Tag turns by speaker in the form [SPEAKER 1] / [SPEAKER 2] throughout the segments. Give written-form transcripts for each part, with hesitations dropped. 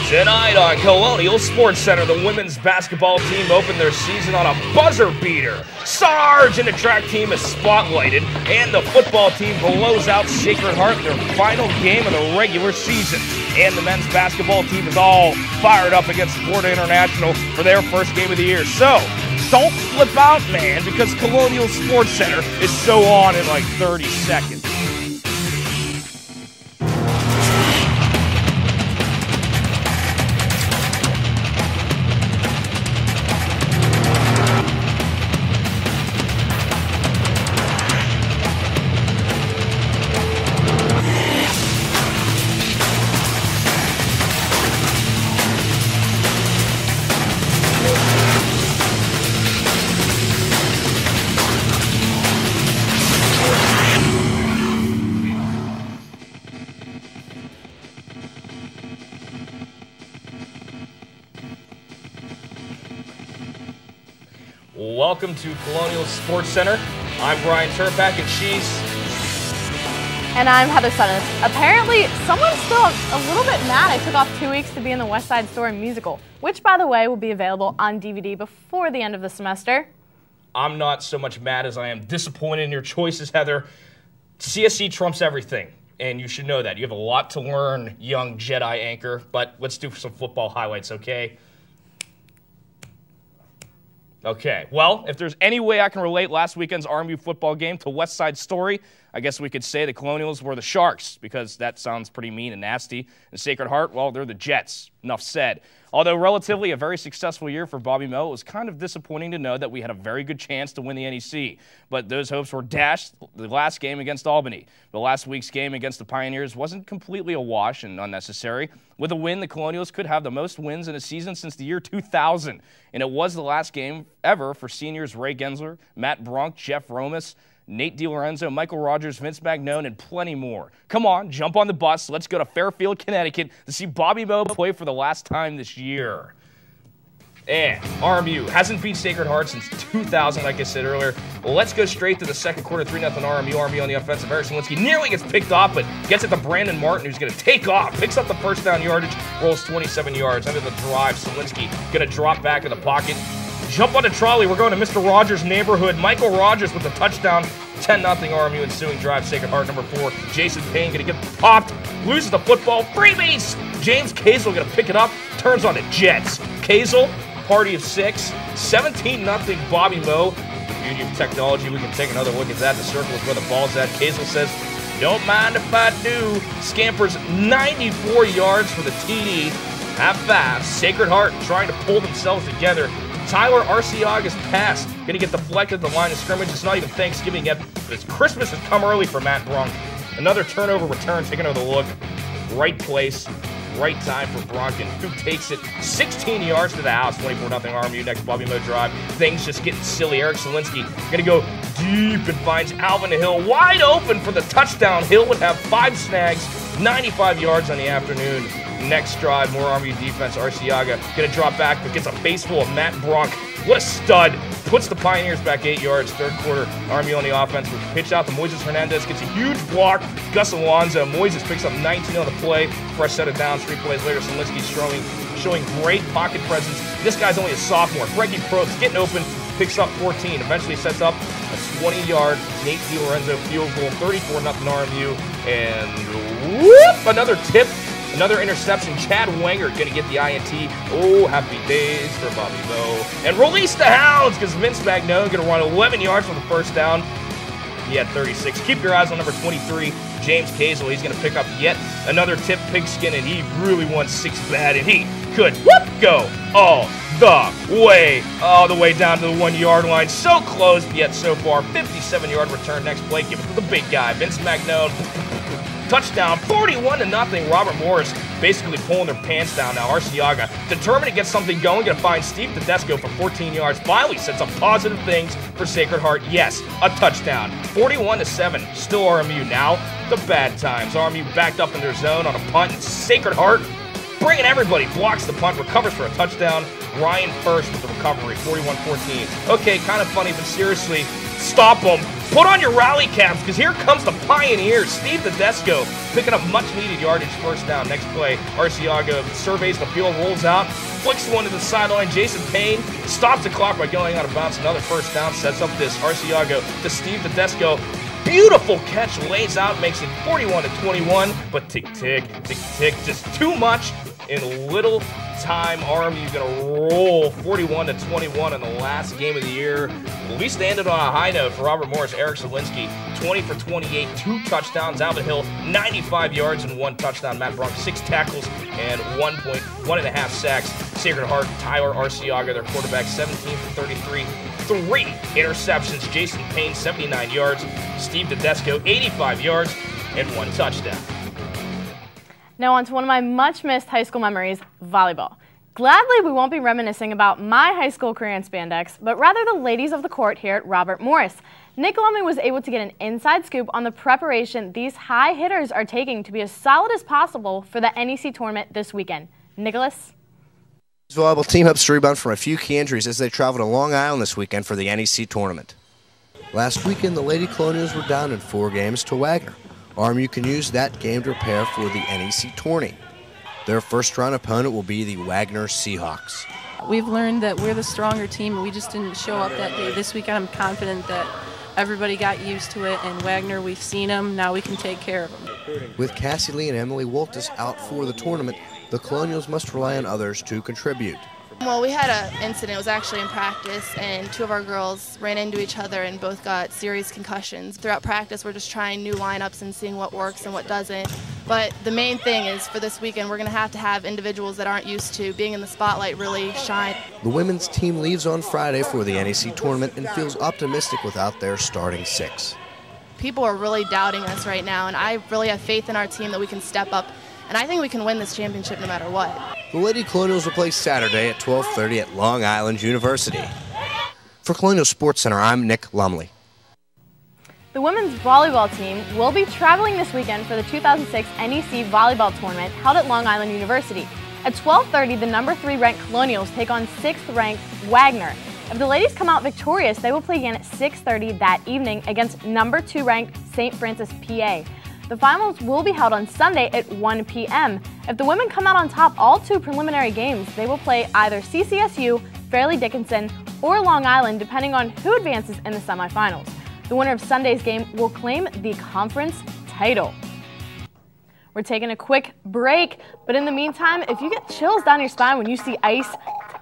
[SPEAKER 1] Tonight on Colonial Sports Center, the women's basketball team opened their season on a buzzer beater. Sarge and the track team is spotlighted, and the football team blows out Sacred Heart in their final game of the regular season. And the men's basketball team is all fired up against Florida International for their first game of the year. So, don't flip out, man, because Colonial Sports Center is so on in like 30 seconds. Welcome to Colonial Sports Center. I'm Brian Turpak, and she's...
[SPEAKER 2] And I'm Heather Sutton. Apparently, someone's still a little bit mad I took off 2 weeks to be in the West Side Story musical, which, by the way, will be available on DVD before the end of the semester.
[SPEAKER 1] I'm not so much mad as I am disappointed in your choices, Heather. CSC trumps everything, and you should know that. You have a lot to learn, young Jedi anchor, but let's do some football highlights, okay? Okay, well, if there's any way I can relate last weekend's RMU football game to West Side Story, I guess we could say the Colonials were the Sharks, because that sounds pretty mean and nasty. And Sacred Heart, well, they're the Jets. Enough said. Although relatively a very successful year for Bobby Moe, it was kind of disappointing to know that we had a very good chance to win the NEC. But those hopes were dashed the last game against Albany. The last week's game against the Pioneers wasn't completely a wash and unnecessary. With a win, the Colonials could have the most wins in a season since the year 2000. And it was the last game ever for seniors Ray Gensler, Matt Bronk, Jeff Romas, Nate DiLorenzo, Michael Rogers, Vince Magnone, and plenty more. Come on, jump on the bus. Let's go to Fairfield, Connecticut to see Bobby Moe play for the last time this year. And RMU hasn't beat Sacred Heart since 2000, like I said earlier. Well, let's go straight to the second quarter, 3-0 RMU. RMU on the offensive. Eric Smolinski nearly gets picked off, but gets it to Brandon Martin, who's going to take off. Picks up the first down yardage, rolls 27 yards. Under the drive, Smolinski going to drop back in the pocket. Jump on the trolley. We're going to Mr. Rogers' neighborhood. Michael Rogers with the touchdown. 10-0 RMU ensuing drive. Sacred Heart number 4. Jason Payne going to get popped. Loses the football. Freebase! James Kazel going to pick it up. Turns on the Jets. Kazel, party of 6. 17-0 Bobby Moe. The beauty of technology. We can take another look at that. The circle is where the ball's at. Kazel says, "Don't mind if I do." Scampers 94 yards for the TD. Half 5. Sacred Heart trying to pull themselves together. Tyler Arciaga's pass going to get deflected at the line of scrimmage. It's not even Thanksgiving yet, but it's Christmas has come early for Matt Bronk. Another turnover return, taking another look. Right place, right time for Bronk, and who takes it 16 yards to the house. 24-0 RMU. Next Bobby Moe drive. Things just getting silly. Eric Smolinski going to go deep and finds Alvin Hill wide open for the touchdown. Hill would have 5 snags, 95 yards on the afternoon. Next drive, more RMU defense. Arciaga going to drop back, but gets a face full of Matt Bronk. What a stud. Puts the Pioneers back 8 yards. Third quarter, RMU on the offense. With pitch out to Moises Hernandez. Gets a huge block. Gus Alonzo. Moises picks up 19 on the play. Fresh set of downs. 3 plays later, Smolinski showing great pocket presence. This guy's only a sophomore. Frankie Probst getting open. Picks up 14. Eventually sets up a 20-yard Nate DiLorenzo field goal. 34-0 RMU. And whoop! Another tip. Another interception. Chad Wenger going to get the INT. Oh, happy days for Bobby Moe. And release the hounds because Vince Magnone going to run 11 yards for the first down. He had 36. Keep your eyes on number 23, James Kazel. He's going to pick up yet another tip pigskin, and he really wants 6 bad, and he could go all the way down to the 1-yard line. So close, yet so far. 57-yard return. Next play, give it to the big guy, Vince Magnone. Touchdown, 41-0. Robert Morris basically pulling their pants down now. Arciaga, determined to get something going, going to find Steve Tedesco for 14 yards. Finally sets up positive things for Sacred Heart. Yes, a touchdown. 41-7. Still RMU now. The bad times. RMU backed up in their zone on a punt. And Sacred Heart bringing everybody. Blocks the punt, recovers for a touchdown. Ryan first with the recovery, 41-14. Okay, kind of funny, but seriously, stop them. Put on your rally caps, because here comes the Pioneers. Steve Tedesco picking up much-needed yardage, first down. Next play, Arciaga surveys the field, rolls out, flicks one to the sideline. Jason Payne stops the clock by going out of bounds. Another first down, sets up this Arciaga to Steve Tedesco. Beautiful catch, lays out, makes it 41-21, but tick-tick, tick-tick, just too much in little time. RMU gonna roll 41-21 in the last game of the year. At least they ended on a high note for Robert Morris. Eric Zielinski, 20 for 28, 2 touchdowns. Alvin Hill, 95 yards and 1 touchdown. Matt Bronk, 6 tackles and 1.5 sacks. Sacred Heart, Tyler Arciaga, their quarterback, 17 for 33, 3 interceptions. Jason Payne, 79 yards. Steve Tedesco, 85 yards and 1 touchdown.
[SPEAKER 2] Now on to one of my much-missed high school memories, volleyball. Gladly, we won't be reminiscing about my high school career in spandex, but rather the ladies of the court here at Robert Morris. Nick Lumley was able to get an inside scoop on the preparation these high hitters are taking to be as solid as possible for the NEC tournament this weekend. Nicholas?
[SPEAKER 3] The volleyball team helps to rebound from a few key injuries as they travel to Long Island this weekend for the NEC tournament. Last weekend, the Lady Colonials were down in 4 games to Wagner. RMU can use that game to prepare for the NEC tourney. Their first-round opponent will be the Wagner Seahawks.
[SPEAKER 4] We've learned that we're the stronger team, and we just didn't show up that day. This weekend, I'm confident that everybody got used to it, and Wagner, we've seen them. Now we can take care of them.
[SPEAKER 3] With Cassie Lee and Emily Woltis out for the tournament, the Colonials must rely on others to contribute.
[SPEAKER 5] Well, we had an incident. It was actually in practice, and 2 of our girls ran into each other and both got serious concussions. Throughout practice, we're just trying new lineups and seeing what works and what doesn't. But the main thing is for this weekend, we're going to have individuals that aren't used to being in the spotlight really shine.
[SPEAKER 3] The women's team leaves on Friday for the NEC tournament and feels optimistic without their starting 6.
[SPEAKER 5] People are really doubting us right now, and I really have faith in our team that we can step up, and I think we can win this championship no matter what.
[SPEAKER 3] The Lady Colonials will play Saturday at 12:30 at Long Island University. For Colonial Sports Center, I'm Nick Lumley.
[SPEAKER 2] The women's volleyball team will be traveling this weekend for the 2006 NEC volleyball tournament held at Long Island University. At 12:30, the number 3 ranked Colonials take on 6th ranked Wagner. If the ladies come out victorious, they will play again at 6:30 that evening against number 2 ranked St. Francis, PA. The finals will be held on Sunday at 1 p.m. If the women come out on top all 2 preliminary games, they will play either CCSU, Fairleigh Dickinson, or Long Island, depending on who advances in the semifinals. The winner of Sunday's game will claim the conference title. We're taking a quick break, but in the meantime, if you get chills down your spine when you see ice,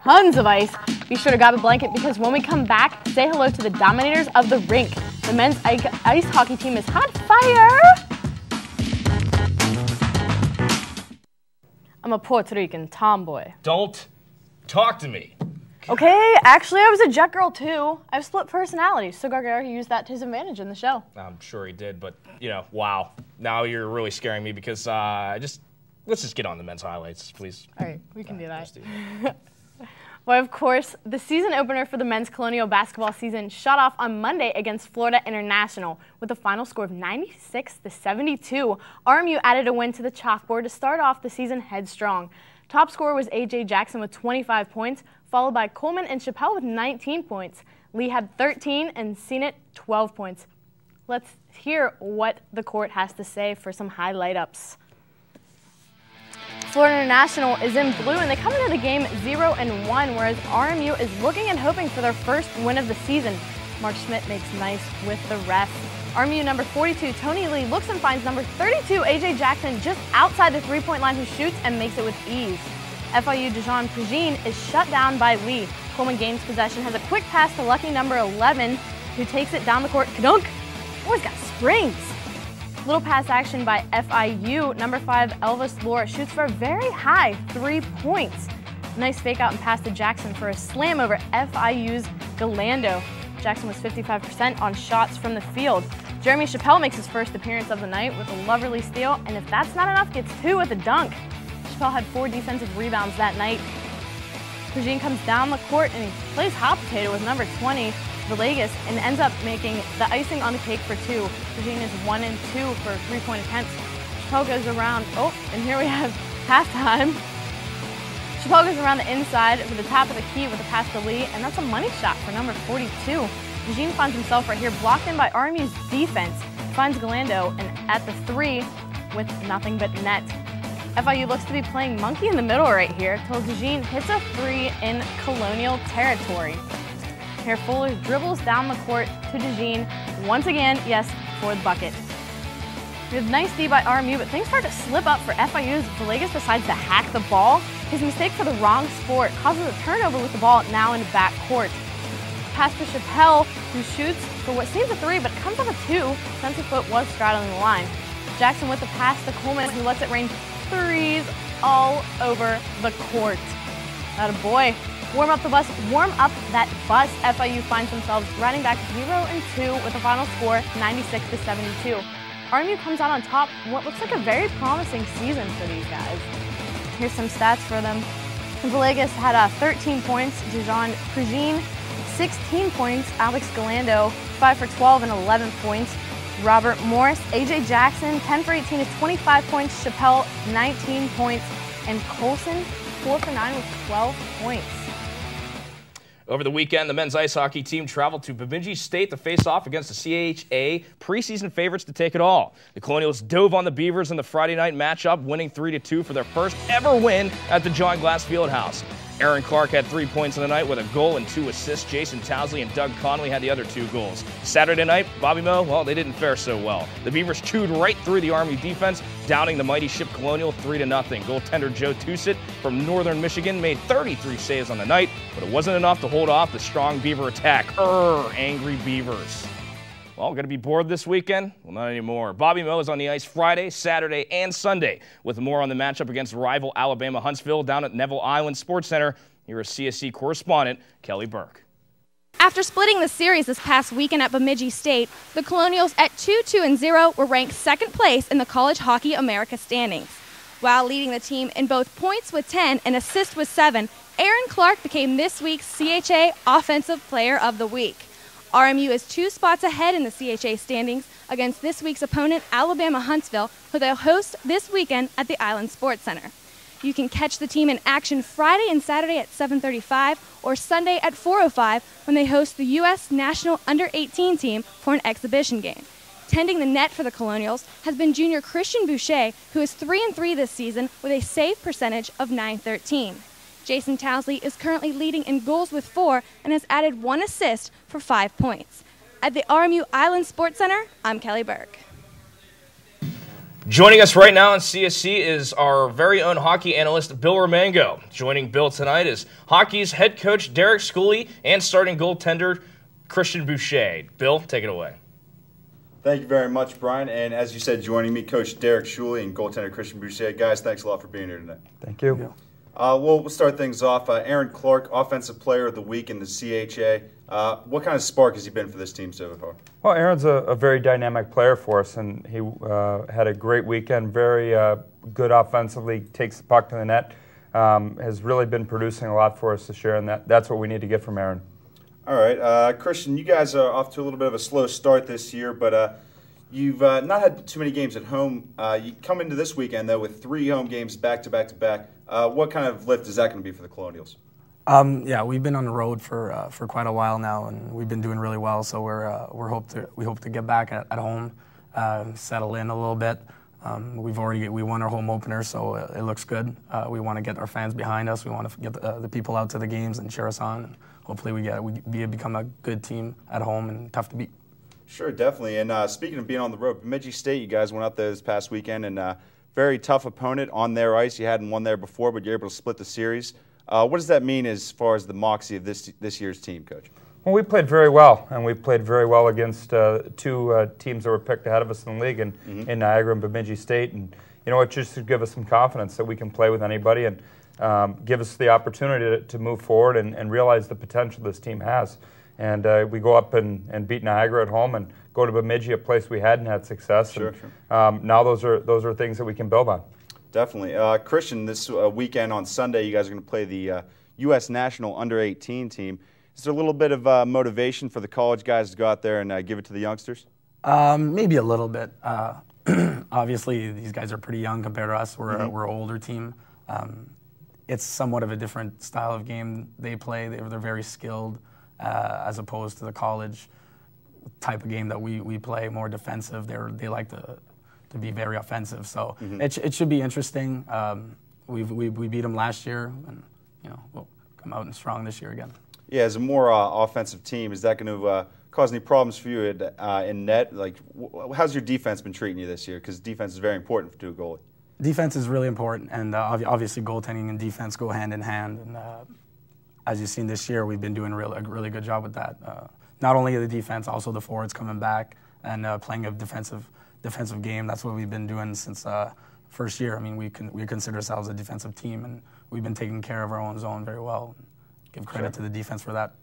[SPEAKER 2] tons of ice, be sure to grab a blanket because when we come back, say hello to the dominators of the rink. The men's ice hockey team is on fire! I'm a Puerto Rican tomboy.
[SPEAKER 1] Don't talk to me.
[SPEAKER 2] Okay, actually I was a jet girl too. I have split personalities, so Gargara used that to his advantage in the show.
[SPEAKER 1] I'm sure he did, but, you know, wow. Now you're really scaring me because let's just get on the men's highlights, please.
[SPEAKER 2] All right, we can do that. Well, of course, the season opener for the men's Colonial basketball season shot off on Monday against Florida International with a final score of 96-72. RMU added a win to the chalkboard to start off the season headstrong. Top scorer was A.J. Jackson with 25 points, followed by Coleman and Chappelle with 19 points. Lee had 13 and Seenet 12 points. Let's hear what the court has to say for some highlight-ups. Florida International is in blue, and they come into the game 0-1, whereas RMU is looking and hoping for their first win of the season. Mark Schmidt makes nice with the ref. RMU number 42, Tony Lee, looks and finds number 32, A.J. Jackson, just outside the three-point line, who shoots and makes it with ease. FIU Dejan Prigine is shut down by Lee. Coleman gains possession, has a quick pass to lucky number 11, who takes it down the court. Kadunk! Boy's got springs. Little pass action by FIU. Number 5, Elvis Laura, shoots for a very high 3 points. Nice fake out and pass to Jackson for a slam over FIU's Galando. Jackson was 55% on shots from the field. Jeremy Chappelle makes his first appearance of the night with a lovely steal, and if that's not enough, gets 2 with a dunk. Chappelle had 4 defensive rebounds that night. Prigine comes down the court and he plays hot potato with number 20, Villegas, and ends up making the icing on the cake for 2. Prigine is 1 and 2 for 3-point attempts. Chappelle goes around, and here we have halftime. Chappelle goes around the inside for the top of the key with a pass to Lee, and that's a money shot for number 42. DeJean finds himself right here, blocked in by RMU's defense. Finds Galando, and at the 3 with nothing but net. FIU looks to be playing monkey in the middle right here till DeJean hits a 3 in Colonial territory. Here Fuller dribbles down the court to DeJean once again, yes, for the bucket. We have nice D by RMU, but things start to slip up for FIU as Villegas decides to hack the ball. His mistake for the wrong sport causes a turnover with the ball now in the back court. Pass to Chappelle, who shoots for what seems a 3, but it comes up a 2 since his foot was straddling the line. Jackson with the pass to Coleman, who lets it rain 3s all over the court. Atta boy. Warm up that bus. FIU finds themselves riding back 0-2 with a final score 96-72. RMU comes out on top in what looks like a very promising season for these guys. Here's some stats for them. Villegas had 13 points, Dejan Prugine 16 points, Alex Galando 5 for 12 and 11 points, Robert Morris, AJ Jackson 10 for 18 with 25 points, Chappelle 19 points, and Colson 4 for 9 with 12 points.
[SPEAKER 1] Over the weekend, the men's ice hockey team traveled to Bemidji State to face off against the CHA preseason favorites to take it all. The Colonials dove on the Beavers in the Friday night matchup, winning 3-2 for their first ever win at the John Glass Fieldhouse. Aaron Clark had 3 points in the night with a goal and 2 assists. Jason Towsley and Doug Connolly had the other 2 goals. Saturday night, Bobby Moe, well, they didn't fare so well. The Beavers chewed right through the Army defense, downing the mighty ship Colonial 3-0. Goaltender Joe Tusit from Northern Michigan made 33 saves on the night, but it wasn't enough to hold off the strong Beaver attack. Angry Beavers. Well, going to be bored this weekend? Well, not anymore. Bobby Moe is on the ice Friday, Saturday, and Sunday. With more on the matchup against rival Alabama Huntsville down at Neville Island Sports Center, here is CSC correspondent Kelly Burke.
[SPEAKER 6] After splitting the series this past weekend at Bemidji State, the Colonials at 2-2-0 were ranked second place in the College Hockey America standings. While leading the team in both points with 10 and assists with 7, Aaron Clark became this week's CHA Offensive Player of the Week. RMU is 2 spots ahead in the CHA standings against this week's opponent, Alabama Huntsville, who they'll host this weekend at the Island Sports Center. You can catch the team in action Friday and Saturday at 7:35 or Sunday at 4:05 when they host the U.S. National Under-18 team for an exhibition game. Tending the net for the Colonials has been junior Christian Boucher, who is 3-3 this season with a save percentage of .913. Jason Towsley is currently leading in goals with 4 and has added 1 assist for 5 points. At the RMU Island Sports Center, I'm Kelly Burke.
[SPEAKER 1] Joining us right now on CSC is our very own hockey analyst, Bill Romango. Joining Bill tonight is hockey's head coach, Derek Schooley, and starting goaltender, Christian Boucher. Bill, take it away.
[SPEAKER 7] Thank you very much, Brian. And as you said, joining me, Coach Derek Schooley and goaltender Christian Boucher. Guys, thanks a lot for being here tonight.
[SPEAKER 8] Thank you.
[SPEAKER 7] We'll start things off. Aaron Clark, Offensive Player of the Week in the CHA. What kind of spark has he been for this team so far?
[SPEAKER 8] Well, Aaron's a very dynamic player for us, and he had a great weekend, very good offensively, takes the puck to the net, has really been producing a lot for us this year, and that's what we need to get from Aaron.
[SPEAKER 7] All right. Christian, you guys are off to a little bit of a slow start this year, but you've not had too many games at home. You come into this weekend, though, with 3 home games back-to-back-to-back. What kind of lift is that going to be for the Colonials?
[SPEAKER 9] Yeah, we've been on the road for quite a while now, and we've been doing really well. So we hope to get back at home, settle in a little bit. We won our home opener, so it looks good. We want to get our fans behind us. We want to get the people out to the games and cheer us on. And hopefully we become a good team at home and tough to beat.
[SPEAKER 7] Sure, definitely. And speaking of being on the road, Bemidji State, you guys went out there this past weekend, and very tough opponent on their ice. You hadn't won there before, but you're able to split the series. What does that mean as far as the moxie of this year's team, Coach?
[SPEAKER 8] Well, we played very well, and we played very well against 2 teams that were picked ahead of us in the league, in Niagara and Bemidji State. And you know, it just should give us some confidence that we can play with anybody, and give us the opportunity to move forward and realize the potential this team has. And we go up and beat Niagara at home, and go to Bemidji, a place we hadn't had success.
[SPEAKER 7] Sure.
[SPEAKER 8] Now those are things that we can build on.
[SPEAKER 7] Definitely. Christian, this weekend on Sunday, you guys are going to play the U.S. National Under-18 team. Is there a little bit of motivation for the college guys to go out there and give it to the youngsters?
[SPEAKER 9] Maybe a little bit. Obviously, these guys are pretty young compared to us. We're an older team. It's somewhat of a different style of game they play. They're very skilled. as opposed to the college type of game that we play, more defensive. They like to be very offensive. So it should be interesting. We beat them last year, and we'll come out and strong this year again.
[SPEAKER 7] Yeah, as a more offensive team, is that going to cause any problems for you in net? Like, how's your defense been treating you this year? Because defense is very important to a goalie.
[SPEAKER 9] Defense is really important, and obviously goaltending and defense go hand in hand. And as you've seen this year, we've been doing a really good job with that. Not only the defense, also the forwards coming back and playing a defensive game. That's what we've been doing since first year. I mean, we consider ourselves a defensive team, and we've been taking care of our own zone very well. Give credit to the defense for that.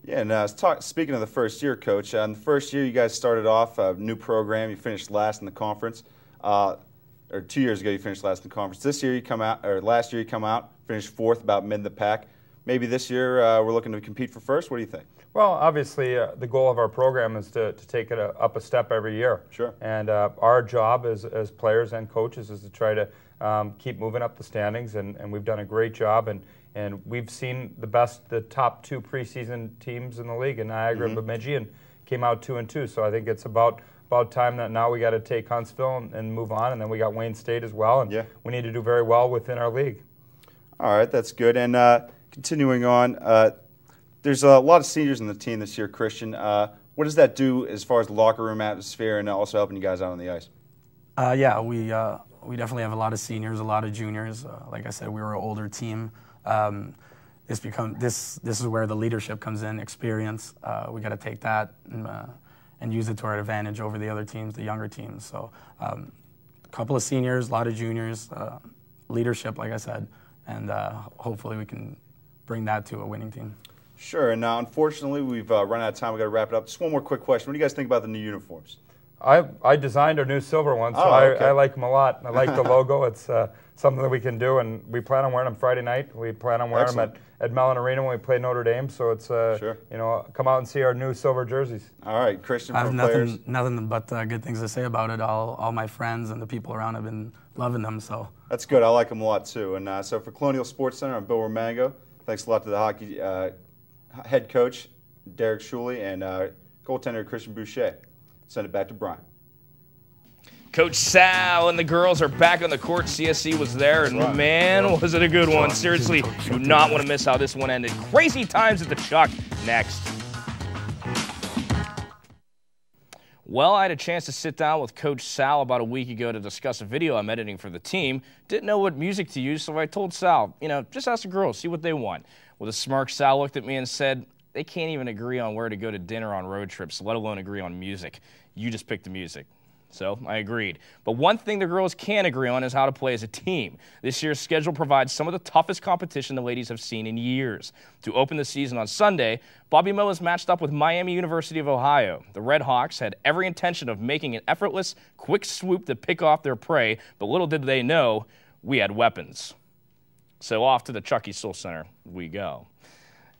[SPEAKER 7] Yeah, and speaking of the first year, Coach, in the first year you guys started off a new program. You finished last in the conference. Or 2 years ago you finished last in the conference. This year last year you come out, finished fourth, about mid the pack. Maybe this year we're looking to compete for first. What do you think?
[SPEAKER 8] Well, obviously the goal of our program is to take it up a step every year. Sure. And our job as players and coaches is to try to keep moving up the standings, and we've done a great job. And we've seen the top 2 preseason teams in the league in Niagara and Bemidji, and came out 2-2. So I think it's about time that now we got to take Huntsville and move on, and then we got Wayne State as well, and we need to do very well within our league. All right, that's good. And continuing on, there's a lot of seniors in the team this year, Christian. What does that do as far as the locker room atmosphere and also helping you guys out on the ice?
[SPEAKER 9] Yeah, we definitely have a lot of seniors, a lot of juniors. Like I said, we were an older team. This is where the leadership comes in, experience. We got to take that and use it to our advantage over the other teams, the younger teams. So a couple of seniors, a lot of juniors, leadership, like I said, and hopefully we can bring that to a winning team.
[SPEAKER 7] Sure, and now unfortunately we've run out of time. We've got to wrap it up. Just one more quick question. What do you guys think about the new uniforms?
[SPEAKER 8] I designed our new silver one, so I like them a lot. I like the logo. It's something that we can do, and we plan on wearing them Friday night. We plan on wearing them at Mellon Arena when we play Notre Dame. So it's come out and see our new silver jerseys. All right, Christian.
[SPEAKER 9] I have nothing but good things to say about it. All my friends and the people around have been loving them. So
[SPEAKER 7] that's good. I like them a lot too. And so for Colonial Sports Center, I'm Bill Romango. Thanks a lot to the hockey head coach Derek Shuley and goaltender Christian Boucher. Send it back to Brian.
[SPEAKER 1] Coach Sal and the girls are back on the court. CSC was there, and man, was it a good one. Seriously, you do not want to miss how this one ended. Crazy times at the Chuck next. Well, I had a chance to sit down with Coach Sal about a week ago to discuss a video I'm editing for the team. Didn't know what music to use, so I told Sal, just ask the girls, see what they want. With a smirk, Sal looked at me and said, they can't even agree on where to go to dinner on road trips, let alone agree on music. You just pick the music. So I agreed. But one thing the girls can agree on is how to play as a team. This year's schedule provides some of the toughest competition the ladies have seen in years. To open the season on Sunday, Bobby Mill is matched up with Miami University of Ohio. The Red Hawks had every intention of making an effortless, quick swoop to pick off their prey, but little did they know we had weapons. So off to the Chuck E. Soul Center we go.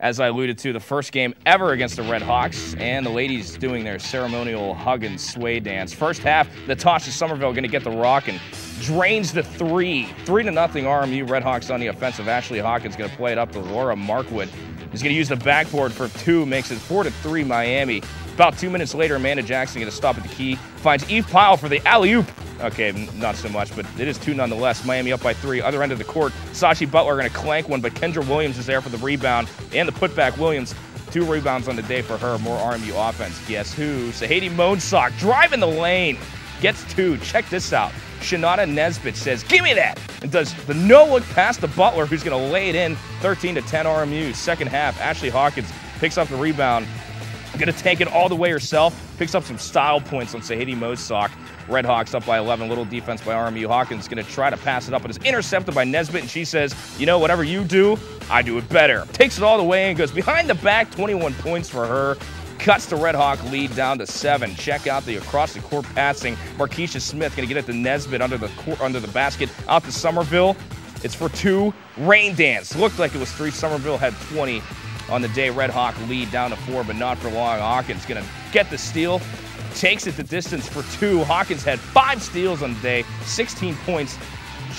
[SPEAKER 1] As I alluded to, the first game ever against the Red Hawks, and the ladies doing their ceremonial hug and sway dance. First half, Natasha Somerville going to get the rock and drains the 3. 3-0 RMU Red Hawks on the offensive. Ashley Hawkins going to play it up to Laura Markwood. He's going to use the backboard for 2, makes it 4-3 Miami. About 2 minutes later, Amanda Jackson going to stop at the key, finds Eve Pyle for the alley-oop. Okay, not so much, but it is 2 nonetheless. Miami up by 3. Other end of the court, Sashi Butler going to clank one, but Kendra Williams is there for the rebound and the putback. Williams, 2 rebounds on the day for her. More RMU offense. Guess who? Sahedi Moonsock driving the lane. Gets 2. Check this out. Shanada Nesbitt says, give me that, and does the no-look pass to Butler, who's going to lay it in. 13-10 RMU. Second half, Ashley Hawkins picks up the rebound. Going to take it all the way herself. Picks up some style points on Sahedi Moonsock. Red Hawks up by 11. Little defense by RMU. Hawkins going to try to pass it up, but is intercepted by Nesbitt, and she says, whatever you do, I do it better. Takes it all the way and goes behind the back. 21 points for her. Cuts the Red Hawk lead down to 7. Check out the across-the-court passing. Markeisha Smith going to get it to Nesbitt under the basket. Out to Somerville. It's for 2. Rain dance. Looked like it was 3. Somerville had 20 on the day. Red Hawk lead down to 4, but not for long. Hawkins going to get the steal. Takes it the distance for 2. Hawkins had 5 steals on the day, 16 points.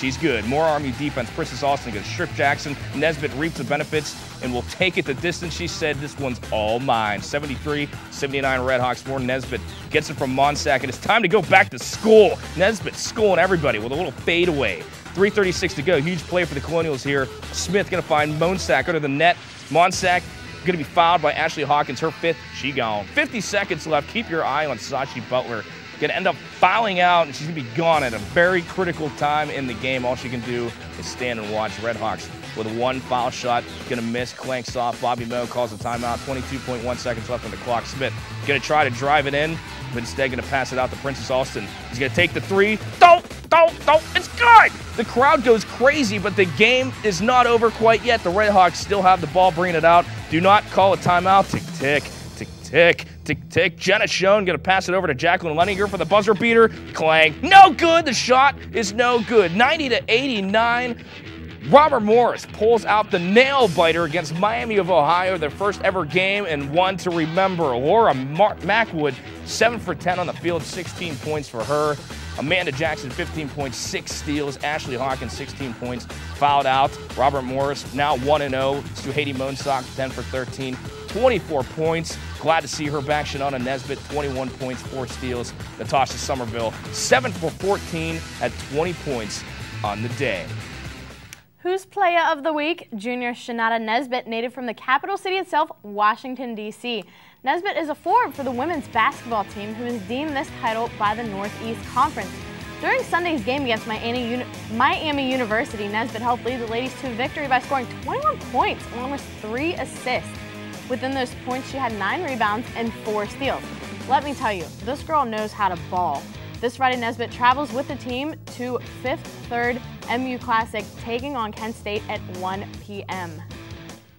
[SPEAKER 1] She's good. More RMU defense. Princess Austin goes strip Jackson. Nesbitt reaps the benefits and will take it the distance. She said, this one's all mine. 73-79 Redhawks. More Nesbitt gets it from Monsack, and it's time to go back to school. Nesbitt schooling everybody with a little fadeaway. 3:36 to go. Huge play for the Colonials here. Smith going to find Monsack under the net. Monsack going to be fouled by Ashley Hawkins. Her fifth. She gone. 50 seconds left. Keep your eye on Sashi Butler. Going to end up fouling out, and she's going to be gone at a very critical time in the game. All she can do is stand and watch. Redhawks with one foul shot. Going to miss. Clanks off. Bobby Moe calls a timeout. 22.1 seconds left on the clock. Smith going to try to drive it in, but instead going to pass it out to Princess Austin. He's going to take the three. Don't. It's good. The crowd goes crazy, but the game is not over quite yet. The Redhawks still have the ball, bringing it out. Do not call a timeout. Tick, tick, tick, tick, tick, tick. Jenna Schoen going to pass it over to Jacqueline Leninger for the buzzer beater. Clang. No good. The shot is no good. 90-89. Robert Morris pulls out the nail biter against Miami of Ohio, their first ever game, and one to remember. Laura Mackwood, 7 for 10 on the field, 16 points for her. Amanda Jackson, 15 points, 6 steals. Ashley Hawkins, 16 points, fouled out. Robert Morris, now 1-0. Suhadi Monsack, 10 for 13, 24 points. Glad to see her back. Shanana Nesbitt, 21 points, 4 steals. Natasha Somerville, 7 for 14 at 20 points on the day.
[SPEAKER 2] Who's Playa of the Week? Junior Shanada Nesbitt, native from the capital city itself, Washington, D.C. Nesbitt is a forward for the women's basketball team who is deemed this title by the Northeast Conference. During Sunday's game against Miami University, Nesbitt helped lead the ladies to a victory by scoring 21 points along with 3 assists. Within those points, she had 9 rebounds and 4 steals. Let me tell you, this girl knows how to ball. This Friday, Nesbitt travels with the team to 5th, 3rd MU Classic, taking on Kent State at 1 p.m.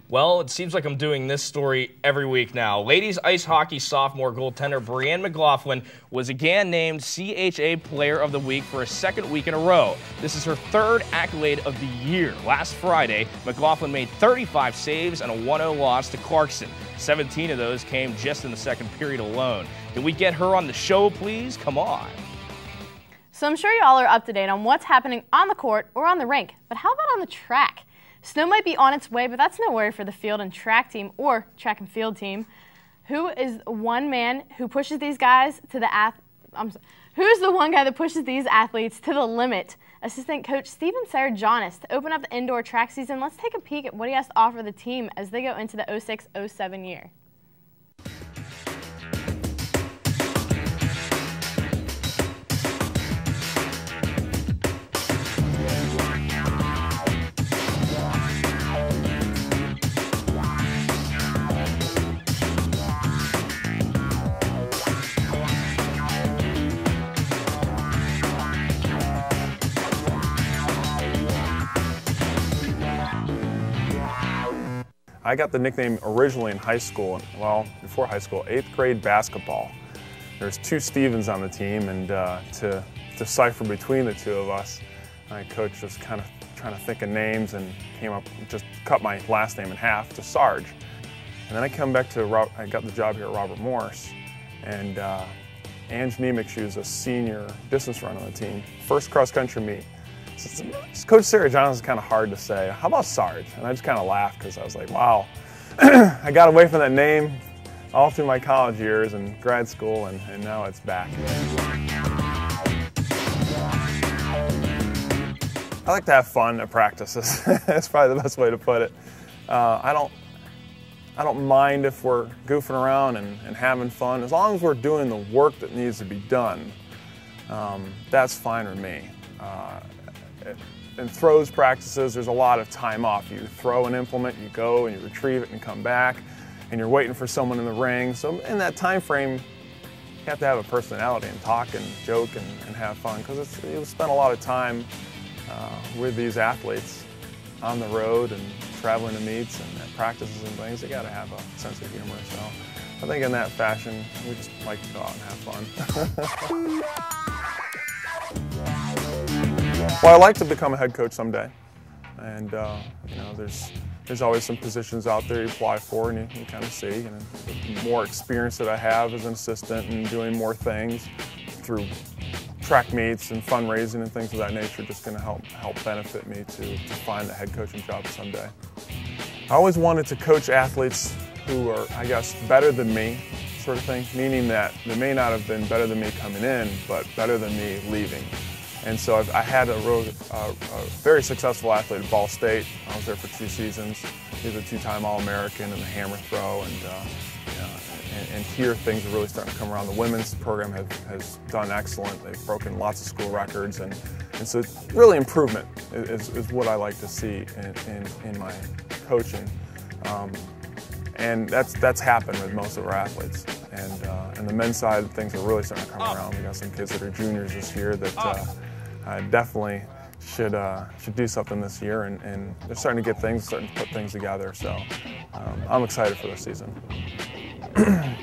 [SPEAKER 1] Well, it seems like I'm doing this story every week now. Ladies ice hockey sophomore goaltender Brianne McLaughlin was again named CHA Player of the Week for a second week in a row. This is her 3rd accolade of the year. Last Friday, McLaughlin made 35 saves and a 1-0 loss to Clarkson. 17 of those came just in the second period alone. Can we get her on the show, please? Come on.
[SPEAKER 2] So I'm sure you all are up to date on what's happening on the court or on the rink, but how about on the track? Snow might be on its way, but that's no worry for the field and track team or track and field team. Who is one man who pushes these guys to the Who's the one guy that pushes these athletes to the limit? Assistant coach Steven Sarajonis. To open up the indoor track season, let's take a peek at what he has to offer the team as they go into the 06-07 year.
[SPEAKER 10] I got the nickname originally in high school, well, before high school, 8th grade basketball. There's 2 Stevens on the team, and to decipher between the 2 of us, my coach was kind of trying to think of names and came up, just cut my last name in half to Sarge. And then I come back to, I got the job here at Robert Morris, and Ange Nemec, she was a senior distance runner on the team, first cross-country meet. Coach Sarajonis is kind of hard to say. How about Sarge? And I just kind of laughed because I was like, wow. I got away from that name all through my college years and grad school, and now it's back. I like to have fun at practices. That's probably the best way to put it. I don't mind if we're goofing around and having fun. As long as we're doing the work that needs to be done, that's fine with me. In throws practices, there's a lot of time off. You throw an implement, you go and you retrieve it and come back, and you're waiting for someone in the ring. So in that time frame, you have to have a personality and talk and joke and have fun, because you spend a lot of time with these athletes on the road and traveling to meets and at practices and things. You got to have a sense of humor. So I think in that fashion, we just like to go out and have fun. Well, I'd like to become a head coach someday, and you know, there's always some positions out there you apply for, and you kind of see. And the more experience that I have as an assistant and doing more things through track meets and fundraising and things of that nature just going to help benefit me to find a head coaching job someday. I always wanted to coach athletes who are, I guess, better than me, sort of thing, meaning that they may not have been better than me coming in, but better than me leaving. And so I had a very successful athlete at Ball State. I was there for 2 seasons. He was a 2-time All-American in the hammer throw, and here things are really starting to come around. The women's program has done excellent. They've broken lots of school records, and so really improvement is what I like to see in my coaching. And that's happened with most of our athletes. And the men's side, things are really starting to come around. We got some kids that are juniors this year that definitely should do something this year, and they're starting to get things, starting to put things together. So I'm excited for this season.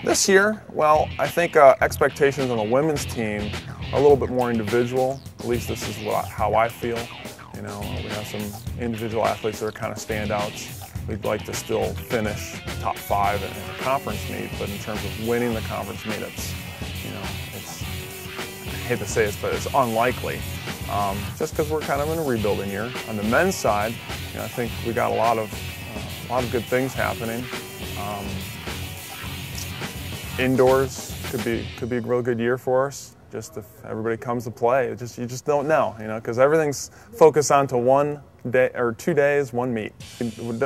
[SPEAKER 10] This year, well, I think expectations on the women's team are a little bit more individual. At least this is how I feel. You know, we have some individual athletes that are kind of standouts. We'd like to still finish top 5 in the conference meet, but in terms of winning the conference meet, it's, I hate to say this, but it's unlikely. Just because we're kind of in a rebuilding year. On the men's side, I think we got a lot of good things happening. Indoors could be a real good year for us. Just if everybody comes to play, you just don't know, because everything's focused onto 1 day or 2 days, 1 meet.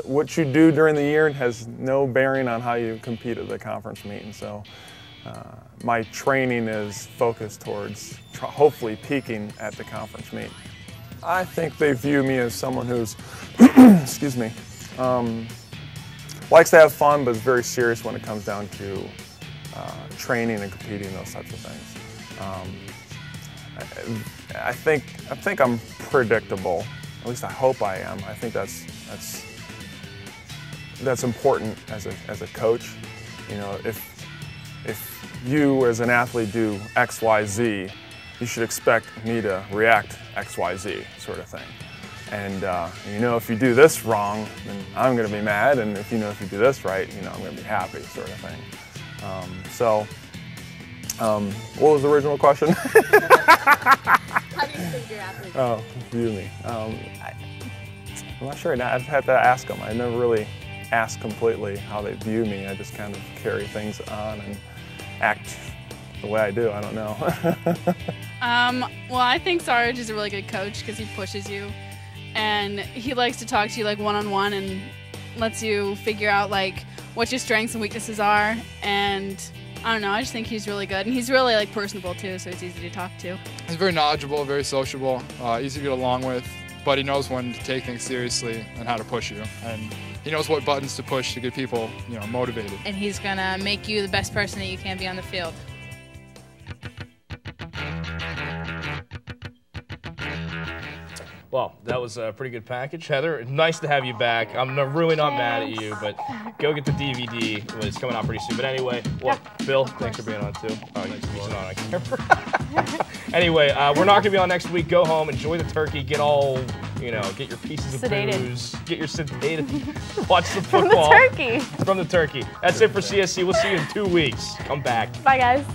[SPEAKER 10] What you do during the year has no bearing on how you compete at the conference meet, and so my training is focused towards hopefully peaking at the conference meet. I think they view me as someone who's, excuse me, likes to have fun, but is very serious when it comes down to training and competing, those types of things. I think I'm predictable. At least I hope I am. I think that's important as a coach. If you as an athlete do X, Y, Z, you should expect me to react X, Y, Z sort of thing. And if you do this wrong, then I'm going to be mad. And if you do this right, I'm going to be happy, sort of thing. What was the original question?
[SPEAKER 2] How do you think your athletes
[SPEAKER 10] view me? I'm not sure. I've had to ask them. I never really ask completely how they view me. I just kind of carry things on and act the way I do. I don't know.
[SPEAKER 11] Well, I think Sarge is a really good coach because he pushes you, and he likes to talk to you like one-on-one and lets you figure out like what your strengths and weaknesses are. And I don't know, I just think he's really good, and he's really like personable too, so he's easy to talk to.
[SPEAKER 12] He's very knowledgeable, very sociable, easy to get along with, but he knows when to take things seriously and how to push you, and he knows what buttons to push to get people, motivated.
[SPEAKER 13] And he's gonna make you the best person that you can be on the field.
[SPEAKER 1] Well, that was a pretty good package. Heather, nice to have you back. I'm really not mad at you, but go get the DVD. It's coming out pretty soon. But anyway, Bill, thanks for being on too. Oh, he's not on camera. Anyway, we're not going to be on next week. Go home, enjoy the turkey, get all, get your pieces of booze, get your sedated, watch the football.
[SPEAKER 2] From the turkey.
[SPEAKER 1] From the turkey. That's it for CSC. We'll see you in 2 weeks. Come back.
[SPEAKER 2] Bye, guys.